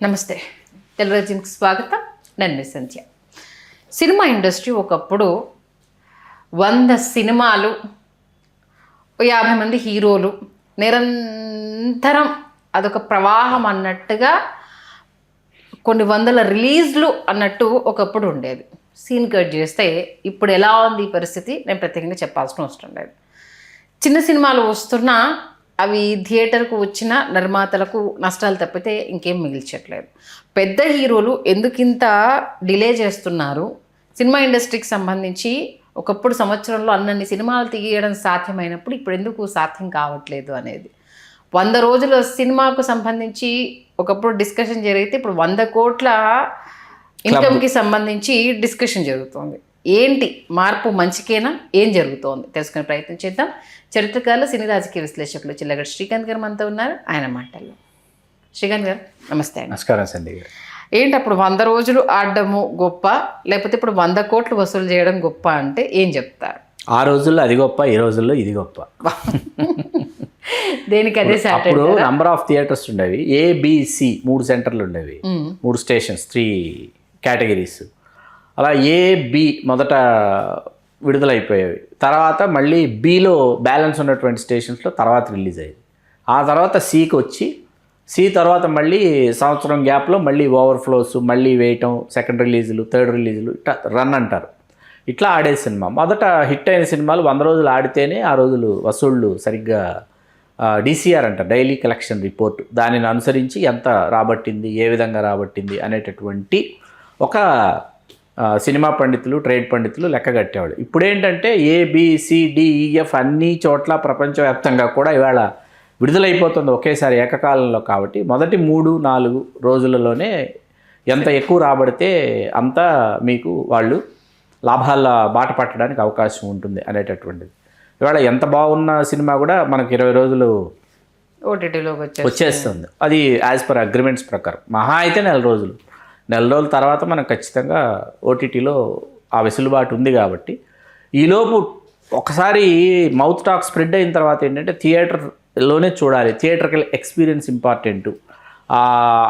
నమస్తే, టెలివిజన్కి స్వాగతం. నేను మీ సంధ్య. సినిమా ఇండస్ట్రీ ఒకప్పుడు 100 సినిమాలు, 50 మంది హీరోలు, నిరంతరం అదొక ప్రవాహం అన్నట్టుగా కొన్ని వందల రిలీజ్లు అన్నట్టు ఒకప్పుడు ఉండేది. సీన్ కట్ చేస్తే ఇప్పుడు ఎలా ఉంది ఈ పరిస్థితి నేను ప్రత్యేకంగా చెప్పాల్సిన అవసరం లేదు. చిన్న సినిమాలు వస్తున్నా అవి థియేటర్కు వచ్చిన నిర్మాతలకు నష్టాలు తప్పితే ఇంకేం మిగిల్చట్లేదు. పెద్ద హీరోలు ఎందుకింత డిలే చేస్తున్నారు? సినిమా ఇండస్ట్రీకి సంబంధించి ఒకప్పుడు సంవత్సరంలో అన్నన్ని సినిమాలు తీయడం సాధ్యమైనప్పుడు ఇప్పుడు ఎందుకు సాధ్యం కావట్లేదు అనేది 100 రోజుల సినిమాకు సంబంధించి ఒకప్పుడు డిస్కషన్ జరిగితే ఇప్పుడు 100 కోట్ల ఇన్కమ్కి సంబంధించి డిస్కషన్ జరుగుతుంది. ఏంటి మార్పు? మంచికేనా? ఏం జరుగుతోంది తెలుసుకునే ప్రయత్నం చేద్దాం. చరిత్రకారులు, సినీ రాజకీయ విశ్లేషకులు చిల్లగడ్డ శ్రీకాంత్ గారు మనతో ఉన్నారు. ఆయన మాటల్లో. శ్రీకాంత్ గారు నమస్తే. నమస్కారం సంధ్య గారు. ఏంటి అప్పుడు 100 రోజులు ఆడడము గొప్ప, లేకపోతే ఇప్పుడు 100 కోట్లు వసూలు చేయడం గొప్ప అంటే ఏం చెప్తారు? ఆ రోజుల్లో అది గొప్ప, ఈ రోజుల్లో ఇది గొప్ప. దేనికి అదే అప్పుడు నంబర్ ఆఫ్ థియేటర్స్ ఉండేవి. ఏబిసి 3 సెంటర్లు ఉండేవి, 3 స్టేషన్స్, 3 కేటగిరీస్. అలా ఏబి మొదట విడుదలైపోయేవి. తర్వాత మళ్ళీ బిలో బ్యాలెన్స్ ఉన్నటువంటి స్టేషన్స్లో తర్వాత రిలీజ్ అయ్యేది. ఆ తర్వాత సికి వచ్చి సి తర్వాత మళ్ళీ సంవత్సరం గ్యాప్లో మళ్ళీ ఓవర్ఫ్లోస్, మళ్ళీ వేయటం, సెకండ్ రిలీజులు, థర్డ్ రిలీజులు, ఇట్లా రన్ అంటారు. ఇట్లా ఆడే సినిమా. మొదట హిట్ అయిన సినిమాలు 100 రోజులు ఆడితేనే ఆ రోజులు వసూళ్ళు సరిగ్గా డిసిఆర్ అంటారు, డైలీ కలెక్షన్ రిపోర్ట్, దానిని అనుసరించి ఎంత రాబట్టింది, ఏ విధంగా రాబట్టింది అనేటటువంటి ఒక సినిమా పండితులు, ట్రేడ్ పండితులు లెక్క కట్టేవాళ్ళు. ఇప్పుడేంటంటే ఏబిసిడిఈఎఫ్ అన్ని చోట్ల ప్రపంచవ్యాప్తంగా కూడా ఇవాళ విడుదలైపోతుంది ఒకేసారి ఏకకాలంలో. కాబట్టి మొదటి 3-4 రోజులలోనే ఎంత ఎక్కువ రాబడితే అంత మీకు వాళ్ళు లాభాల బాట పట్టడానికి అవకాశం ఉంటుంది అనేటటువంటిది. ఇవాళ ఎంత బాగున్న సినిమా కూడా మనకు 20 రోజులు ఓటీటీలోకి వచ్చేస్తుంది. అది యాజ్ పర్ అగ్రిమెంట్స్ ప్రకారం మహా అయితే 4 రోజులు. 4 రోజుల తర్వాత మనం ఖచ్చితంగా ఓటీటీలో ఆ వెసులుబాటు ఉంది. కాబట్టి ఈలోపు ఒకసారి మౌత్ టాక్ స్ప్రెడ్ అయిన తర్వాత ఏంటంటే థియేటర్లోనే చూడాలి, థియేటర్కి ఎక్స్పీరియన్స్ ఇంపార్టెంట్, ఆ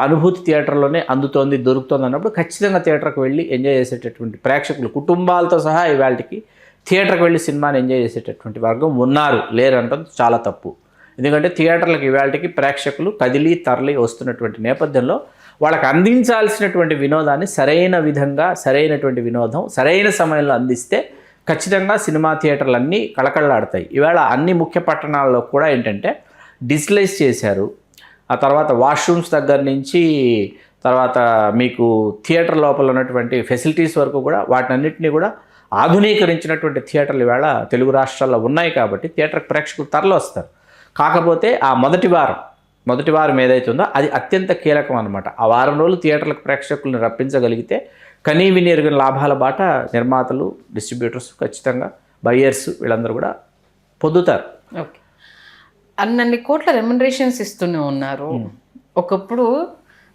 అనుభూతి థియేటర్లోనే అందుతోంది, దొరుకుతుంది అన్నప్పుడు ఖచ్చితంగా థియేటర్కి వెళ్ళి ఎంజాయ్ చేసేటటువంటి ప్రేక్షకులు కుటుంబాలతో సహా ఇవాళకి థియేటర్కి వెళ్ళి సినిమాని ఎంజాయ్ చేసేటటువంటి వర్గం ఉన్నారు. లేరంటే చాలా తప్పు. ఎందుకంటే థియేటర్లకు ఇవాళకి ప్రేక్షకులు కదిలి తరలి వస్తున్నటువంటి నేపథ్యంలో వాళ్ళకి అందించాల్సినటువంటి వినోదాన్ని సరైన విధంగా, సరైనటువంటి వినోదం సరైన సమయంలో అందిస్తే ఖచ్చితంగా సినిమా థియేటర్లు అన్నీ కళకళలాడతాయి. ఇవాళ అన్ని ముఖ్య పట్టణాల్లో కూడా ఏంటంటే డిజిటలైజ్ చేశారు. ఆ తర్వాత వాష్రూమ్స్ దగ్గర నుంచి తర్వాత మీకు థియేటర్ లోపల ఉన్నటువంటి ఫెసిలిటీస్ వరకు కూడా వాటినన్నింటినీ కూడా ఆధునీకరించినటువంటి థియేటర్లు ఇవాళ తెలుగు రాష్ట్రాల్లో ఉన్నాయి. కాబట్టి థియేటర్కి ప్రేక్షకులు తరలి వస్తారు. కాకపోతే ఆ మొదటి వారం ఏదైతే ఉందో అది అత్యంత కీలకం అనమాట. ఆ వారం రోజులు థియేటర్లకు ప్రేక్షకులను రప్పించగలిగితే కనీవిని ఎరుగిన లాభాల బాట నిర్మాతలు, డిస్ట్రిబ్యూటర్స్, ఖచ్చితంగా బయ్యర్స్ వీళ్ళందరూ కూడా పొందుతారు. ఓకే, అన్నన్ని కోట్ల రెమ్యునరేషన్స్ ఇస్తూనే ఉన్నారు. ఒకప్పుడు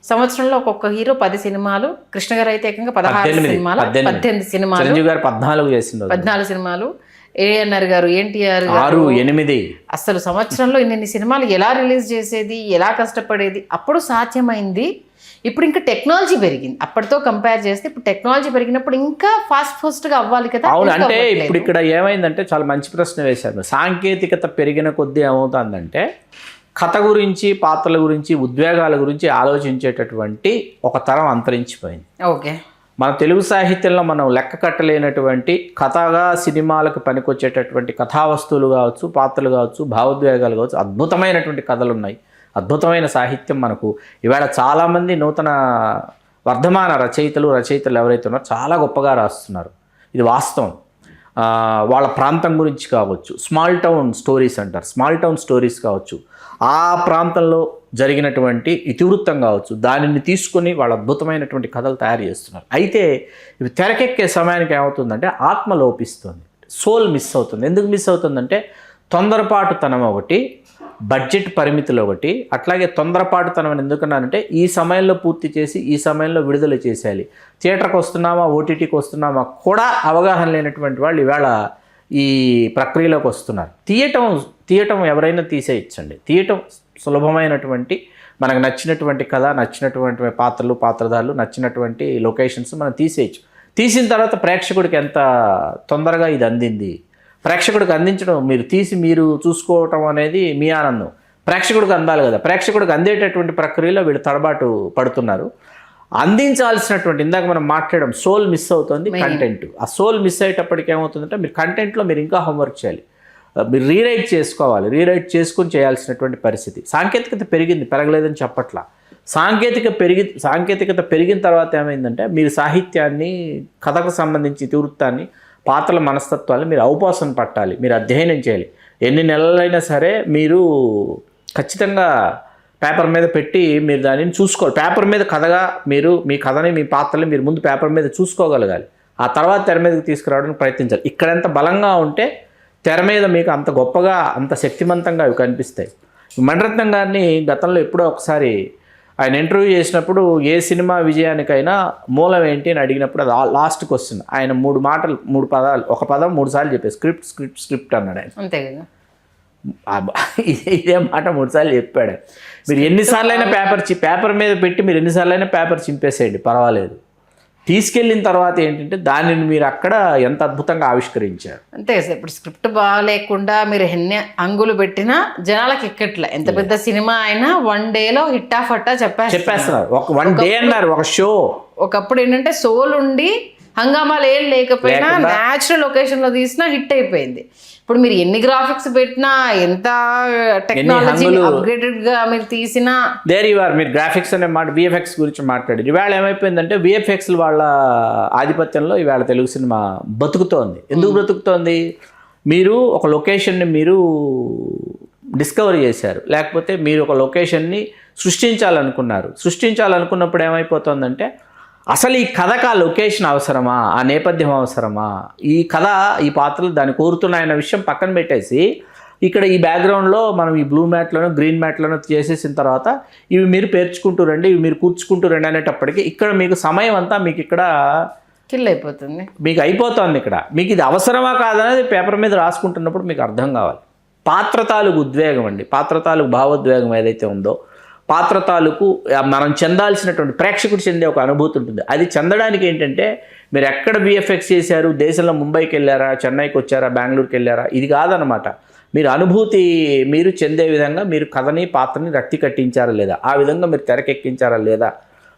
సంవత్సరంలో ఒక్కొక్క హీరో 10 సినిమాలు, కృష్ణ గారు అయితే ఏకంగా 18 సినిమాలు, 18 సినిమాలు, చిరంజీవి గారు 14 చేసింది, 14 సినిమాలు, ఏఎన్ఆర్ గారు, ఎన్టీఆర్ 6, 8. అసలు సంవత్సరంలో ఇన్ని సినిమాలు ఎలా రిలీజ్ చేసేది, ఎలా కష్టపడేది? అప్పుడు సాధ్యమైంది. ఇప్పుడు ఇంకా టెక్నాలజీ పెరిగింది. అప్పటితో కంపేర్ చేస్తే ఇప్పుడు టెక్నాలజీ పెరిగినప్పుడు ఇంకా ఫాస్ట్గా అవ్వాలి కదా. అవును, అంటే ఇప్పుడు ఇక్కడ ఏమైందంటే చాలా మంచి ప్రశ్న వేశారు. సాంకేతికత పెరిగిన కొద్దీ ఏమవుతుందంటే కథ గురించి, పాత్రల గురించి, ఉద్వేగాల గురించి ఆలోచించేటటువంటి ఒక తరం అంతరించిపోయింది. ఓకే, మన తెలుగు సాహిత్యంలో మనం లెక్క కట్టలేనటువంటి కథగా సినిమాలకు పనికొచ్చేటటువంటి కథావస్తువులు కావచ్చు, పాత్రలు కావచ్చు, భావోద్వేగాలు కావచ్చు, అద్భుతమైనటువంటి కథలు ఉన్నాయి. అద్భుతమైన సాహిత్యం మనకు ఇవాళ చాలామంది నూతన వర్ధమాన రచయితలు ఎవరైతే ఉన్నారో చాలా గొప్పగా రాస్తున్నారు. ఇది వాస్తవం. వాళ్ళ ప్రాంతం గురించి కావచ్చు, స్మాల్ టౌన్ స్టోరీస్ అంటారు, స్మాల్ టౌన్ స్టోరీస్ కావచ్చు, ఆ ప్రాంతంలో జరిగినటువంటి ఇతివృత్తం కావచ్చు, దానిని తీసుకొని వాళ్ళ అద్భుతమైనటువంటి కథలు తయారు చేస్తున్నారు. అయితే ఇవి తెరకెక్కే సమయానికి ఏమవుతుందంటే ఆత్మ లోపిస్తుంది, సోల్ మిస్ అవుతుంది. ఎందుకు మిస్ అవుతుందంటే తొందరపాటుతనం ఒకటి, బడ్జెట్ పరిమితులు ఒకటి. అట్లాగే తొందరపాటుతనం ఎందుకన్నానంటే ఈ సమయంలో పూర్తి చేసి ఈ సమయంలో విడుదల చేసేయాలి, థియేటర్కి వస్తున్నామా ఓటీటీకి వస్తున్నామా కూడా అవగాహన లేనటువంటి వాళ్ళు ఇవాళ ఈ ప్రక్రియలోకి వస్తున్నారు. తీయటం ఎవరైనా తీసేయచ్చండి. తీయటం సులభమైనటువంటి మనకు నచ్చినటువంటి కథ, నచ్చినటువంటి పాత్రధారులు, నచ్చినటువంటి లొకేషన్స్ మనం తీసేయచ్చు. తీసిన తర్వాత ప్రేక్షకుడికి ఎంత తొందరగా ఇది అందింది, ప్రేక్షకుడికి అందించడం, మీరు చూసుకోవటం అనేది మీ ఆనందం. ప్రేక్షకుడికి అందాలి కదా, ప్రేక్షకుడికి అందేటటువంటి ప్రక్రియలో వీళ్ళు తడబాటు పడుతున్నారు. అందించాల్సినటువంటి, ఇందాక మనం మాట్లాడడం, సోల్ మిస్ అవుతుంది కంటెంట్. ఆ సోల్ మిస్ అయ్యేటప్పటికి ఏమవుతుందంటే మీరు కంటెంట్లో మీరు ఇంకా హోంవర్క్ చేయాలి, మీరు రీరైట్ చేసుకోవాలి, రీరైట్ చేసుకుని చేయాల్సినటువంటి పరిస్థితి. సాంకేతికత పెరగలేదని చెప్పట్లా. సాంకేతికత పెరిగిన తర్వాత ఏమైందంటే మీరు సాహిత్యాన్ని, కథకు సంబంధించి ఇతివృత్తాన్ని, పాత్రల మనస్తత్వాన్ని మీరు ఔపాసన పట్టాలి, మీరు అధ్యయనం చేయాలి. ఎన్ని నెలలైనా సరే మీరు ఖచ్చితంగా పేపర్ మీద పెట్టి మీరు దానిని చూసుకోవాలి. పేపర్ మీద కథగా మీరు మీ కథని, మీ పాత్రని మీరు ముందు పేపర్ మీద చూసుకోగలగాలి. ఆ తర్వాత తెర మీదకి తీసుకురావడానికి ప్రయత్నించాలి. ఇక్కడ ఎంత బలంగా ఉంటే తెర మీద మీకు అంత గొప్పగా, అంత శక్తివంతంగా అవి కనిపిస్తాయి. మణిరత్నం గారిని గతంలో ఎప్పుడో ఒకసారి ఆయన ఇంటర్వ్యూ చేసినప్పుడు ఏ సినిమా విజయానికైనా మూలం ఏంటి అని అడిగినప్పుడు అది లాస్ట్ క్వశ్చన్. ఆయన 3 పదాలు, ఒక పదం 3 సార్లు చెప్పారు, స్క్రిప్ట్ అన్నాడు ఆయన. అంతే కదా, ఇదే మాట 3 సార్లు చెప్పాడు. మీరు ఎన్నిసార్లైనా పేపర్ మీద పెట్టి మీరు ఎన్నిసార్లైనా పేపర్ చింపేసేయండి, పర్వాలేదు. తీసుకెళ్ళిన తర్వాత ఏంటంటే దానిని మీరు అక్కడ ఎంత అద్భుతంగా ఆవిష్కరించారు. అంతే సార్. ఇప్పుడు స్క్రిప్ట్ బాగాలేకుండా మీరు ఎన్ని అంగులు పెట్టినా జనాలకు ఎక్కట్లే. ఎంత పెద్ద సినిమా అయినా 1 డేలో హిట్టా ఫట్టా చెప్పేస్తున్నారు. ఒక 1 డే అన్నారు, ఒక షో. ఒకప్పుడు ఏంటంటే సోల్ ఉండి హంగామాలు ఏం లేకపోయినా న్యాచురల్ లొకేషన్లో తీసినా హిట్ అయిపోయింది. ఇప్పుడు మీరు ఎన్ని గ్రాఫిక్స్ పెట్టినా, ఎంత టెక్నాలజీ అప్గ్రేడెడ్గా మీరు తీసినా, మీరు గ్రాఫిక్స్ అనే మాట, విఎఫ్ఎక్స్ గురించి మాట్లాడారు. ఇవాళ ఏమైపోయిందంటే విఎఫ్ఎక్స్ వాళ్ళ ఆధిపత్యంలో ఇవాళ తెలుగు సినిమా బతుకుతోంది. ఎందుకు బ్రతుకుతోంది? మీరు ఒక లొకేషన్ని మీరు డిస్కవర్ చేశారు, లేకపోతే మీరు ఒక లొకేషన్ని సృష్టించాలనుకున్నప్పుడు ఏమైపోతుందంటే అసలు ఈ కథకు ఆ లొకేషన్ అవసరమా, ఆ నేపథ్యం అవసరమా, ఈ కథ, ఈ పాత్రలు దాన్ని కోరుతున్నాయన్న విషయం పక్కన పెట్టేసి ఇక్కడ ఈ బ్యాక్గ్రౌండ్లో మనం ఈ బ్లూ మ్యాట్లను, గ్రీన్ మ్యాట్లను చేసేసిన తర్వాత ఇవి మీరు పేర్చుకుంటూ రండి, ఇవి మీరు కూర్చుకుంటూ రండి అనేటప్పటికీ ఇక్కడ మీకు సమయం అంతా మీకు ఇక్కడ కిల్ అయిపోతుంది, మీకు అయిపోతుంది. ఇక్కడ మీకు ఇది అవసరమా కాదనేది పేపర్ మీద రాసుకుంటున్నప్పుడు మీకు అర్థం కావాలి. పాత్ర తాలూకు ఉద్వేగం అండి, పాత్ర తాలూకు భావోద్వేగం ఏదైతే ఉందో, పాత్ర తాలూకు మనం చెందాల్సినటువంటి, ప్రేక్షకుడు చెందే ఒక అనుభూతి ఉంటుంది. అది చెందడానికి ఏంటంటే మీరు ఎక్కడ విఎఫ్ఎక్స్ చేశారు, దేశంలో ముంబైకి వెళ్ళారా, చెన్నైకి వచ్చారా, బెంగళూరుకి వెళ్ళారా, ఇది కాదనమాట. మీరు అనుభూతి మీరు చెందే విధంగా మీరు కథని, పాత్రని రక్తి కట్టించారా లేదా, ఆ విధంగా మీరు తెరకెక్కించారా లేదా.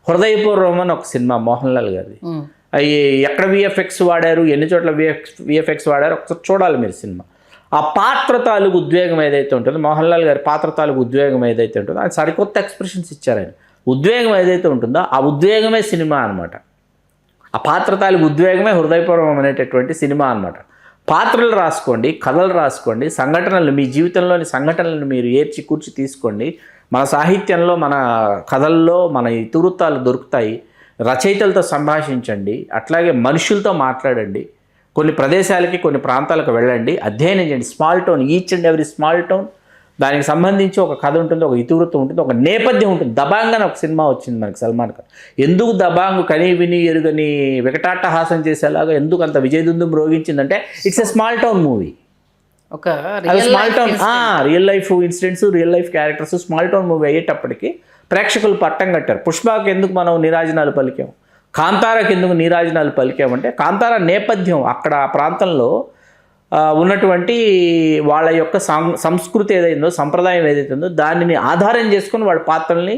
హృదయపూర్వం అని ఒక సినిమా మోహన్ లాల్ గారిది. అవి ఎక్కడ విఎఫ్ఎక్స్ వాడారు, ఎన్ని చోట్ల విఎఫ్ఎక్స్ వాడారు ఒకసారి చూడాలి మీరు సినిమా. ఆ పాత్ర తాలూకు ఉద్వేగం ఏదైతే ఉంటుందో, మోహన్ లాల్ గారి పాత్ర తాలూకు ఉద్వేగం ఏదైతే ఉంటుందో, ఆయన సరికొత్త ఎక్స్ప్రెషన్స్ ఇచ్చారు. ఆయన ఉద్వేగం ఏదైతే ఉంటుందో ఆ ఉద్వేగమే సినిమా అనమాట. ఆ పాత్ర తాలూకు ఉద్వేగమే హృదయపూర్వం అనేటటువంటి సినిమా అనమాట. పాత్రలు రాసుకోండి, కథలు రాసుకోండి, సంఘటనలు, మీ జీవితంలోని సంఘటనలను మీరు ఏర్చి కూర్చి తీసుకోండి. మన సాహిత్యంలో, మన కథల్లో మన ఇతివృత్తాలు దొరుకుతాయి. రచయితలతో సంభాషించండి, అట్లాగే మనుషులతో మాట్లాడండి, కొన్ని ప్రదేశాలకి, కొన్ని ప్రాంతాలకు వెళ్ళండి, అధ్యయనం చేయండి. Small town, each and every small town, దానికి సంబంధించి ఒక కథ ఉంటుంది, ఒక ఇతివృత్తం ఉంటుంది, ఒక నేపథ్యం ఉంటుంది. దబాంగ్ అని ఒక సినిమా వచ్చింది మనకి, సల్మాన్ ఖాన్. ఎందుకు దబాంగ్ కని విని ఎరుగని వికటాట్టహాసం చేసేలాగా ఎందుకు అంత విజయదుందుం మ్రోగించిందంటే it's a small town movie. ఒక small town, real life incidents, real life characters, small town movie అయ్యేటప్పటికి ప్రేక్షకులు పట్టం కట్టారు. పుష్పకి ఎందుకు మనం నీరాజనాలు పలికాం, కాంతారాకి ఎందుకు నీరాజనాలు పలికామంటే కాంతారా నేపథ్యం, అక్కడ ఆ ప్రాంతంలో ఉన్నటువంటి వాళ్ళ యొక్క సంస్కృతి ఏదైందో, సంప్రదాయం ఏదైతే ఉందో దానిని ఆధారం చేసుకుని వాళ్ళ పాత్రల్ని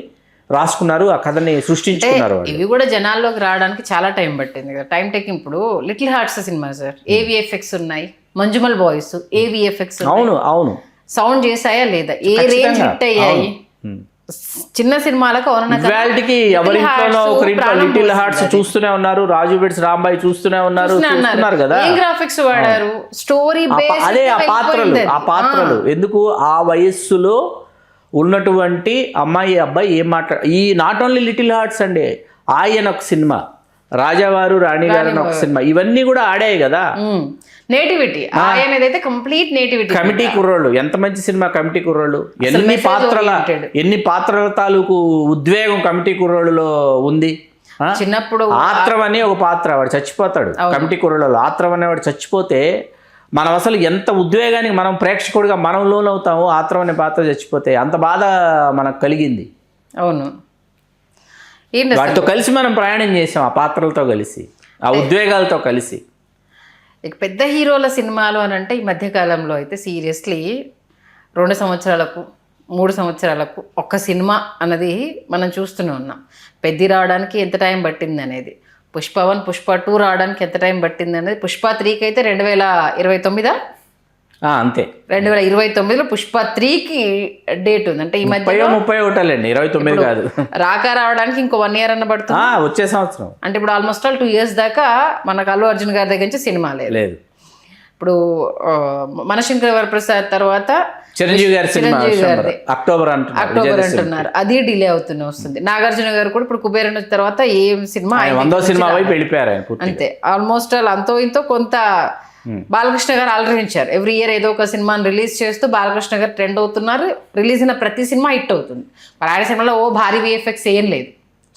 రాసుకున్నారు, ఆ కథని సృష్టించుకున్నారు. ఇవి కూడా జనాల్లోకి రావడానికి చాలా టైం పట్టింది కదా. Time taking. ఇప్పుడు లిటిల్ హార్ట్స్ సినిమా సార్, ఏవిఎఫ్ఎక్స్ ఉన్నాయి, మంజుమల్ బాయ్స్ ఏవిఎఫ్ఎక్స్, అవును సౌండ్ చేసాయా లేదా, ఏ రేంజ్ హిట్ అయ్యాయి. చిన్న సినిమాలకు ఎవరింట్లోనో ఒకరింట్లో లిటిల్ హార్ట్స్ చూస్తూనే ఉన్నారు, రాజు బెడ్స్ రాంబాయి చూస్తూనే ఉన్నారు కదా. గ్రాఫిక్స్ వాడారు, స్టోరీ అదే ఆ పాత్రలు ఎందుకు ఆ వయస్సులో ఉన్నటువంటి అమ్మాయి అబ్బాయి ఏం ఈ నాట్ ఓన్లీ లిటిల్ హార్ట్స్ అండి, ఆయన ఒక సినిమా, రాజావారు రాణిగారు అని ఒక సినిమా, ఇవన్నీ కూడా ఆడాయి కదా. నేటివిటీ ఆయనదైతే కంప్లీట్ నేటివిటీ. కమిటీ కుర్రోళ్ళు, ఎంత మంచి సినిమా కమిటీ కుర్రోళ్ళు. ఎన్ని పాత్రల తాలూకు ఉద్వేగం కమిటీ కుర్రోళ్ళలో ఉంది. చిన్నప్పుడు ఆత్రం అని ఒక పాత్ర, వాడు చచ్చిపోతాడు కమిటీ కుర్రోళ్ళలో. ఆత్రం అనేవాడు చచ్చిపోతే మనం అసలు ఎంత ఉద్వేగానికి మనం ప్రేక్షకుడిగా మనం లోనవుతాము. ఆత్రం అనే పాత్ర చచ్చిపోతే అంత బాధ మనకు కలిగింది. అవును. ఏంటి అసలు వాటితో కలిసి మనం ప్రయాణం చేసాం, ఆ పాత్రలతో కలిసి, ఆ ఉద్వేగాలతో కలిసి. ఇక పెద్ద హీరోల సినిమాలు అని అంటే ఈ మధ్యకాలంలో అయితే సీరియస్లీ 2 సంవత్సరాలకు 3 సంవత్సరాలకు ఒక్క సినిమా అన్నది మనం చూస్తూనే ఉన్నాం. పెద్ది రావడానికి ఎంత టైం పట్టింది అనేది, పుష్ప 1 పుష్ప 2 రావడానికి ఎంత టైం పట్టింది అనేది, పుష్ప 3కి అయితే 2029 అంతే 2029లో పుష్ప 3కి డేట్ ఉంది. అంటే ఈ మధ్య 31 29 కాదు, రావడానికి ఇంకో 1 ఇయర్ అన్న పడుతుంది. వచ్చే సంవత్సరం. అంటే ఇప్పుడు ఆల్మోస్ట్ 2 ఇయర్స్ దాకా మనకు అల్లు అర్జున్ గారి దగ్గర నుంచి సినిమా లేదు. ఇప్పుడు మనశంకర వరప్రసాద్ తర్వాత చిరంజీవి గారి సినిమా అక్టోబర్ అంటున్నారు, అది డిలే అవుతూనే వస్తుంది. నాగార్జున గారు కూడా ఇప్పుడు కుబేరన్ తర్వాత ఏం సినిమా 100వ సినిమా వైపు వెళ్ళిపోయారు. అంతే, ఆల్మోస్ట్ అంతో ఇంతో కొంత. బాలకృష్ణ గారు అలరించారు, ఎవ్రీ ఇయర్ ఏదో ఒక సినిమాని రిలీజ్ చేస్తూ బాలకృష్ణ గారు ట్రెండ్ అవుతున్నారు. రిలీజ్ అయిన ప్రతి సినిమా హిట్ అవుతుంది. మరి ఆయన సినిమాలో భారీ విఎఫ్ఎక్స్ ఏం లేదు,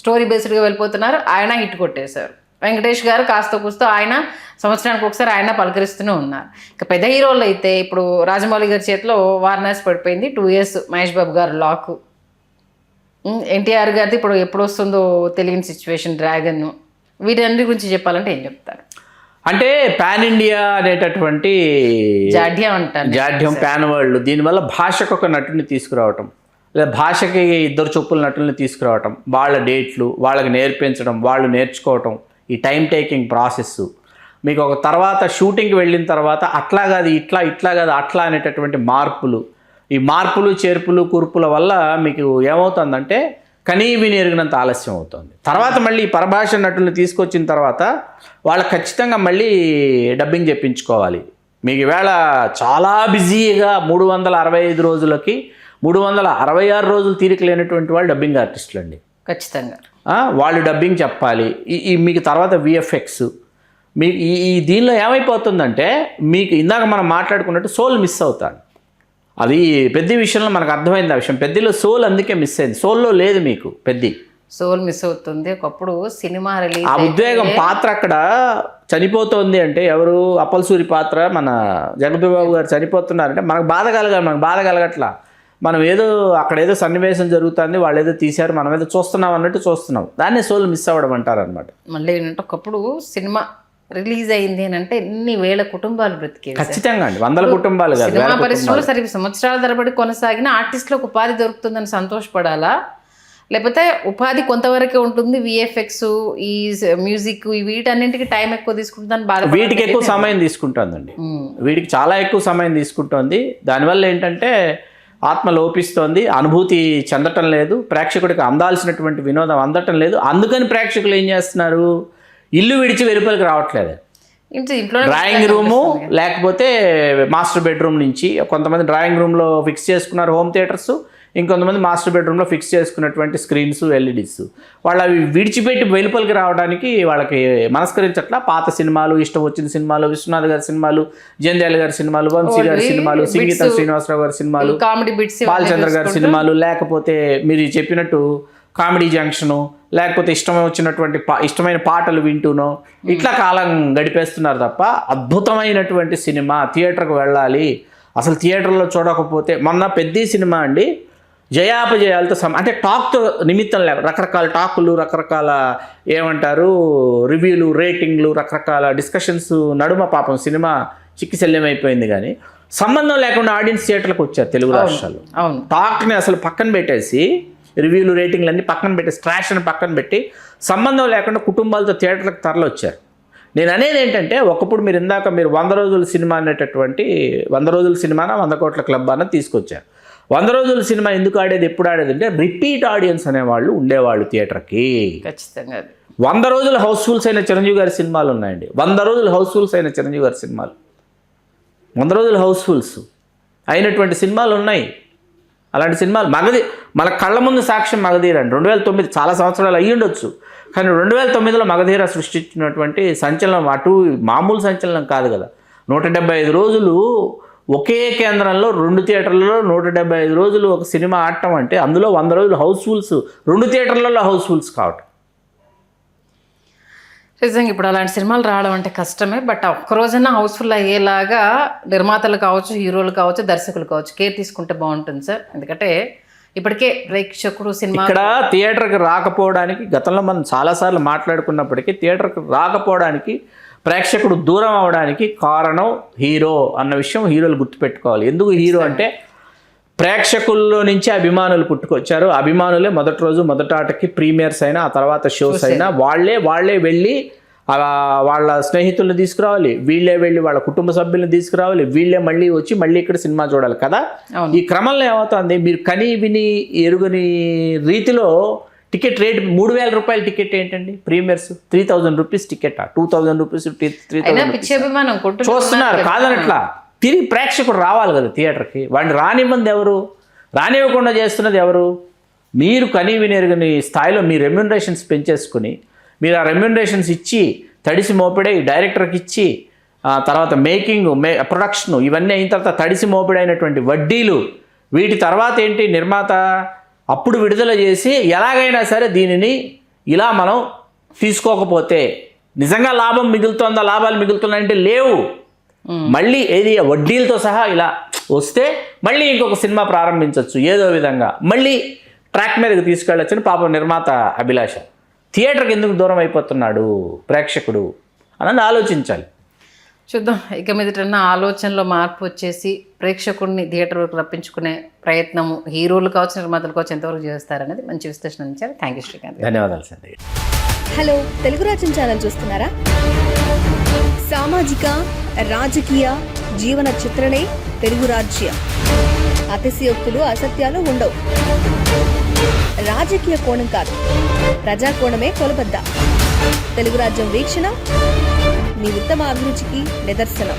స్టోరీ బేస్డ్గా వెళ్ళిపోతున్నారు. ఆయన హిట్ కొట్టేశారు. వెంకటేష్ గారు కాస్త కూస్తో ఆయన సంవత్సరానికి ఒకసారి ఆయన పలకరిస్తూనే ఉన్నారు. ఇక పెద్ద హీరోలు అయితే ఇప్పుడు రాజమౌళి గారి చేతిలో వారణాసి పడిపోయింది, 2 years మహేష్ బాబు గారు లాక్, ఎన్టీఆర్ గారిది ఇప్పుడు ఎప్పుడు వస్తుందో తెలియని సిచ్యువేషన్, డ్రాగన్. వీటన్నిటి గురించి చెప్పాలంటే ఏం చెప్తారు? అంటే పాన్ ఇండియా అనేటటువంటి జాడ్యం పాన్ వరల్డ్, దీనివల్ల భాషకు ఒక నటుని తీసుకురావటం, లేదా భాషకి 2 చొప్పుల నటుల్ని తీసుకురావటం, వాళ్ళ డేట్లు వాళ్ళకి నేర్పించడం, వాళ్ళు నేర్చుకోవటం, ఈ టైం టేకింగ్ ప్రాసెస్, మీకు ఒక తర్వాత షూటింగ్కి వెళ్ళిన తర్వాత అట్లా కాదు ఇట్లా కాదు అట్లా అనేటటువంటి మార్పులు, ఈ మార్పులు చేర్పులు కూర్పుల వల్ల మీకు ఏమవుతుందంటే విని ఎరిగినంత ఆలస్యం అవుతుంది. తర్వాత మళ్ళీ పరభాష నటుల్ని తీసుకొచ్చిన తర్వాత వాళ్ళకి ఖచ్చితంగా మళ్ళీ డబ్బింగ్ చెప్పించుకోవాలి. మీకు ఈవేళ చాలా బిజీగా 365 రోజులకి 366 రోజులు తీరిక లేనటువంటి వాళ్ళు డబ్బింగ్ ఆర్టిస్టులు అండి. ఖచ్చితంగా వాళ్ళు డబ్బింగ్ చెప్పాలి. ఈ మీకు తర్వాత విఎఫ్ఎక్స్, మీకు ఈ దీనిలో ఏమైపోతుందంటే మీకు ఇందాక మనం మాట్లాడుకున్నట్టు సోల్ మిస్ అవుతాను. అది పెద్ద విషయంలో మనకు అర్థమైంది. ఆ విషయం పెద్దలో సోల్ అందుకే మిస్ అయింది. సోల్లో లేదు, మీకు పెద్ద సోల్ మిస్ అవుతుంది. ఒకప్పుడు సినిమా రిలీజ్ ఆ ఉద్వేగం పాత్ర అక్కడ చనిపోతుంది అంటే, ఎవరు అప్పలసూరి పాత్ర మన జగపతిబాబు గారు చనిపోతున్నారంటే మనకు బాధ కలగట్లా. మనం ఏదో అక్కడ ఏదో సన్నివేశం జరుగుతుంది, వాళ్ళు ఏదో తీశారు, మనం ఏదో చూస్తున్నాం అన్నట్టు చూస్తున్నాం. దాన్నే సోల్ మిస్ అవ్వడం అంటారు అనమాట. మళ్ళీ ఏంటంటే ఒకప్పుడు సినిమా రిలీజ్ అయింది అని అంటే ఎన్ని వేల కుటుంబాలు బ్రతికేవి. ఖచ్చితంగా అండి, 100 కుటుంబాలు కాదు. సినిమా పరిశ్రమలో సరే సంవత్సరాల తరబడి కొనసాగిన ఆర్టిస్టులకు ఉపాధి దొరుకుతుందని సంతోషపడాలా, లేకపోతే ఉపాధి కొంతవరకే ఉంటుంది, విఎఫ్ఎక్స్ ఈ మ్యూజిక్ వీటన్నింటికి టైం ఎక్కువ తీసుకుంటుందని బాధ, వీటికి ఎక్కువ సమయం తీసుకుంటుందండి, వీటికి చాలా ఎక్కువ సమయం తీసుకుంటుంది. దానివల్ల ఏంటంటే ఆత్మ లోపిస్తోంది, అనుభూతి చెందటం లేదు, ప్రేక్షకుడికి అందాల్సినటువంటి వినోదం అందటం లేదు. అందుకని ప్రేక్షకులు ఏం చేస్తున్నారు, ఇల్లు విడిచి వెలుపలికి రావట్లేదు. డ్రాయింగ్ రూము లేకపోతే మాస్టర్ బెడ్రూమ్ నుంచి కొంతమంది డ్రాయింగ్ రూమ్లో ఫిక్స్ చేసుకున్నారు హోమ్ థియేటర్స్, ఇంకొంతమంది మాస్టర్ బెడ్రూమ్లో ఫిక్స్ చేసుకున్నటువంటి స్క్రీన్స్, ఎల్ఈడీస్. వాళ్ళు అవి విడిచిపెట్టి వెలుపలికి రావడానికి వాళ్ళకి మనస్కరించట్లా. పాత సినిమాలు, ఇష్టం వచ్చిన సినిమాలు, విశ్వనాథ్ గారి సినిమాలు, జంధ్యాల గారి సినిమాలు, వంశీ గారి సినిమాలు, సంగీతం శ్రీనివాసరావు గారి సినిమాలు, కామెడీ బిట్స్, బాలచంద్ర గారి సినిమాలు, లేకపోతే మీరు చెప్పినట్టు కామెడీ జంక్షను, లేకపోతే ఇష్టమైన పాటలు వింటూనో ఇట్లా కాలం గడిపేస్తున్నారు తప్ప అద్భుతమైనటువంటి సినిమా థియేటర్కి వెళ్ళాలి, అసలు థియేటర్లో చూడకపోతే. మొన్న పెద్ద సినిమా అండి, జయాపజయాలతో అంటే టాక్తో నిమిత్తం లేక రకరకాల టాకులు, రకరకాల ఏమంటారు రివ్యూలు, రేటింగ్లు, రకరకాల డిస్కషన్స్ నడుమ పాపం సినిమా చిక్కి శల్యమైపోయింది. కానీ సంబంధం లేకుండా ఆడియన్స్ థియేటర్లకు వచ్చారు తెలుగు రాష్ట్రాల్లో. టాక్ని అసలు పక్కన పెట్టేసి, రివ్యూలు రేటింగ్లు అన్నీ పక్కన పెట్టేసి, ట్రాష్ అని పక్కన పెట్టి సంబంధం లేకుండా కుటుంబాలతో థియేటర్లకు తరలొచ్చారు. నేను అనేది ఏంటంటే, ఒకప్పుడు మీరు ఇందాక 100 రోజుల సినిమా అనేటటువంటి 100 రోజుల సినిమాన 100 కోట్ల క్లబ్ అన్నది తీసుకొచ్చారు. 100 రోజుల సినిమా ఎందుకు ఆడేది, ఎప్పుడు ఆడేది అంటే రిపీట్ ఆడియన్స్ అనేవాళ్ళు ఉండేవాళ్ళు థియేటర్కి. ఖచ్చితంగా 100 రోజులు హౌస్ఫుల్స్ అయిన చిరంజీవి గారి సినిమాలు ఉన్నాయండి. 100 రోజులు హౌస్ఫుల్స్ అయిన చిరంజీవి గారి సినిమాలు, 100 రోజులు హౌస్ఫుల్స్ అయినటువంటి సినిమాలు ఉన్నాయి. అలాంటి సినిమాలు మన కళ్ళ ముందు సాక్ష్యం మగధీర అండి. 2009 చాలా సంవత్సరాలు అయ్యి ఉండొచ్చు, కానీ 2009లో మగధీర సృష్టించినటువంటి సంచలనం అటు మామూలు సంచలనం కాదు కదా. 175 రోజులు ఒకే కేంద్రంలో 2 థియేటర్లలో 175 రోజులు ఒక సినిమా ఆడటం అంటే, అందులో 100 రోజులు హౌస్ఫుల్స్, 2 థియేటర్లలో హౌస్ఫుల్స్ కావటం. నిజంగా ఇప్పుడు అలాంటి సినిమాలు రావడం అంటే కష్టమే. బట్ ఒక్కరోజైనా హౌస్ఫుల్ అయ్యేలాగా నిర్మాతలు కావచ్చు, హీరోలు కావచ్చు, దర్శకులు కావచ్చు కేర్ తీసుకుంటే బాగుంటుంది సార్. ఎందుకంటే ఇప్పటికే ప్రేక్షకుడు సినిమా ఇక్కడ థియేటర్కి రాకపోవడానికి గతంలో మనం చాలాసార్లు మాట్లాడుకున్నప్పటికీ థియేటర్కి రాకపోవడానికి ప్రేక్షకుడు దూరం అవడానికి కారణం హీరో అన్న విషయం హీరోలు గుర్తుపెట్టుకోవాలి. ఎందుకు హీరో అంటే ప్రేక్షకుల్లో నుంచి అభిమానులు పుట్టుకొచ్చారు. అభిమానులే మొదటి రోజు మొదటి ఆటకి ప్రీమియర్స్ అయినా ఆ తర్వాత షోస్ అయినా వాళ్ళే వెళ్ళి వాళ్ళ స్నేహితులను తీసుకురావాలి, వీళ్ళే వెళ్ళి వాళ్ళ కుటుంబ సభ్యులను తీసుకురావాలి, వీళ్ళే మళ్ళీ వచ్చి మళ్ళీ ఇక్కడ సినిమా చూడాలి కదా. ఈ క్రమంలో ఏమవుతుంది, మీరు కని విని ఎరుగని రీతిలో టికెట్ రేట్ 3,000 రూపాయల టికెట్ ఏంటండి, ప్రీమియర్స్ 3,000 రూపీస్ టికెట్, 2,000 రూపీస్ 3,000 చూస్తున్నారు కాదనట్లా. తిరిగి ప్రేక్షకుడు రావాలి కదా థియేటర్కి, వాడిని రానివ్వంది ఎవరు, రానివ్వకుండా చేస్తున్నది ఎవరు? మీరు కని వినేరుగని స్థాయిలో మీ రెమ్యూనరేషన్స్ పెంచేసుకుని మీరు ఆ రెమ్యూనరేషన్స్ ఇచ్చి తడిసి మోపిడై డైరెక్టర్కి ఇచ్చి తర్వాత మేకింగ్ ప్రొడక్షన్ ఇవన్నీ అయిన తర్వాత తడిసి మోపిడైనటువంటి వడ్డీలు, వీటి తర్వాత ఏంటి నిర్మాత అప్పుడు విడుదల చేసి ఎలాగైనా సరే దీనిని ఇలా మనం తీసుకోకపోతే నిజంగా లాభం మిగులుతుందా, లాభాలు మిగులుతున్నాయంటే లేవు. మళ్ళీ ఏది వడ్డీలతో సహా ఇలా వస్తే మళ్ళీ ఇంకొక సినిమా ప్రారంభించవచ్చు, ఏదో విధంగా మళ్ళీ ట్రాక్ మీదకి తీసుకెళ్ళొచ్చని పాపం నిర్మాత అభిలాష. థియేటర్కి ఎందుకు దూరం అయిపోతున్నాడు ప్రేక్షకుడు అని ఆలోచించాలి. చూద్దాం ఇక మీదట ఆలోచనలో మార్పు వచ్చేసి ప్రేక్షకుడిని థియేటర్ వరకు రప్పించుకునే ప్రయత్నము హీరోలు కావచ్చు నిర్మాతలు కావచ్చు ఎంతవరకు చేస్తారనేది మంచి విశ్లేషణ ఇచ్చారు. Thank you Srikanth. ధన్యవాదాలు సంధ్య. హలో, తెలుగు రాజ్యం ఛానల్ చూస్తున్నారా? సామాజిక రాజకీయ జీవన చిత్రణే తెలుగు రాజ్యం. అతిశయోక్తులు అసత్యాలు ఉండవు. రాజకీయ కోణం కాదు, ప్రజా కోణమే కొలబద్ద. తెలుగు రాజ్యం వీక్షణ మీ ఉత్తమ అభిరుచికి నిదర్శనం.